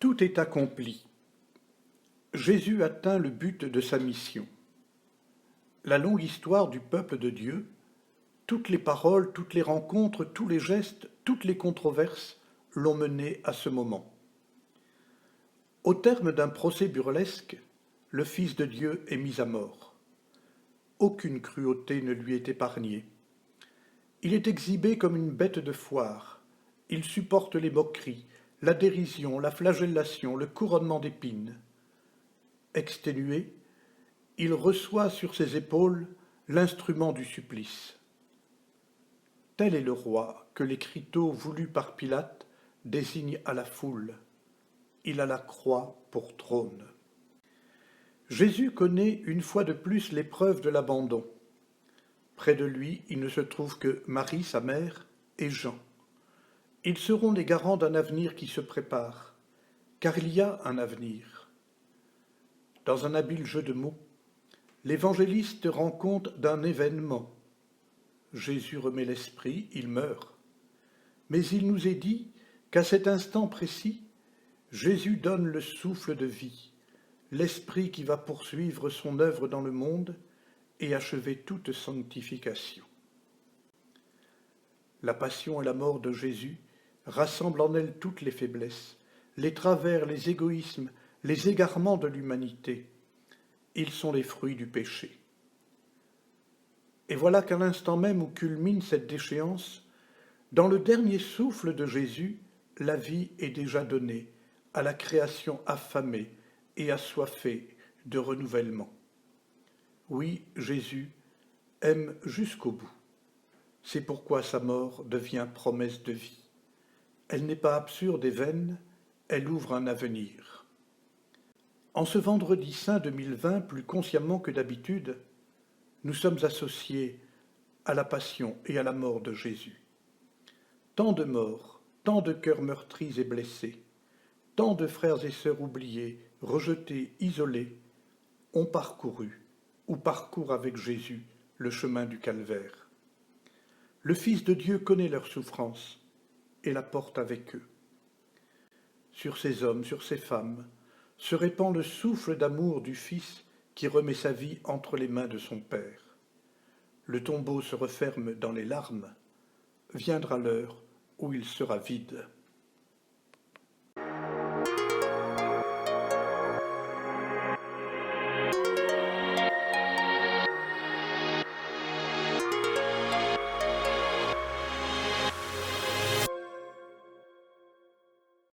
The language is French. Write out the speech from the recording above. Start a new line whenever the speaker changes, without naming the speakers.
Tout est accompli. Jésus atteint le but de sa mission. La longue histoire du peuple de Dieu, toutes les paroles, toutes les rencontres, tous les gestes, toutes les controverses l'ont mené à ce moment. Au terme d'un procès burlesque, le Fils de Dieu est mis à mort. Aucune cruauté ne lui est épargnée. Il est exhibé comme une bête de foire. Il supporte les moqueries, la dérision, la flagellation, le couronnement d'épines. Exténué, il reçoit sur ses épaules l'instrument du supplice. Tel est le roi que l'écriteau voulu par Pilate désigne à la foule. Il a la croix pour trône. Jésus connaît une fois de plus l'épreuve de l'abandon. Près de lui, il ne se trouve que Marie, sa mère, et Jean. Ils seront les garants d'un avenir qui se prépare, car il y a un avenir. Dans un habile jeu de mots, l'évangéliste rend compte d'un événement. Jésus remet l'esprit, il meurt. Mais il nous est dit qu'à cet instant précis, Jésus donne le souffle de vie, l'esprit qui va poursuivre son œuvre dans le monde et achever toute sanctification. La passion et la mort de Jésus rassemblent en elles toutes les faiblesses, les travers, les égoïsmes, les égarements de l'humanité. Ils sont les fruits du péché. Et voilà qu'à l'instant même où culmine cette déchéance, dans le dernier souffle de Jésus, la vie est déjà donnée à la création affamée et assoiffée de renouvellement. Oui, Jésus aime jusqu'au bout. C'est pourquoi sa mort devient promesse de vie. Elle n'est pas absurde et vaine, elle ouvre un avenir. En ce vendredi saint 2020, plus consciemment que d'habitude, nous sommes associés à la passion et à la mort de Jésus. Tant de morts, tant de cœurs meurtris et blessés, tant de frères et sœurs oubliés, rejetés, isolés, ont parcouru ou parcourent avec Jésus le chemin du calvaire. Le Fils de Dieu connaît leurs souffrances et la porte avec eux. Sur ces hommes, sur ces femmes, se répand le souffle d'amour du Fils qui remet sa vie entre les mains de son Père. Le tombeau se referme dans les larmes. Viendra l'heure où il sera vide.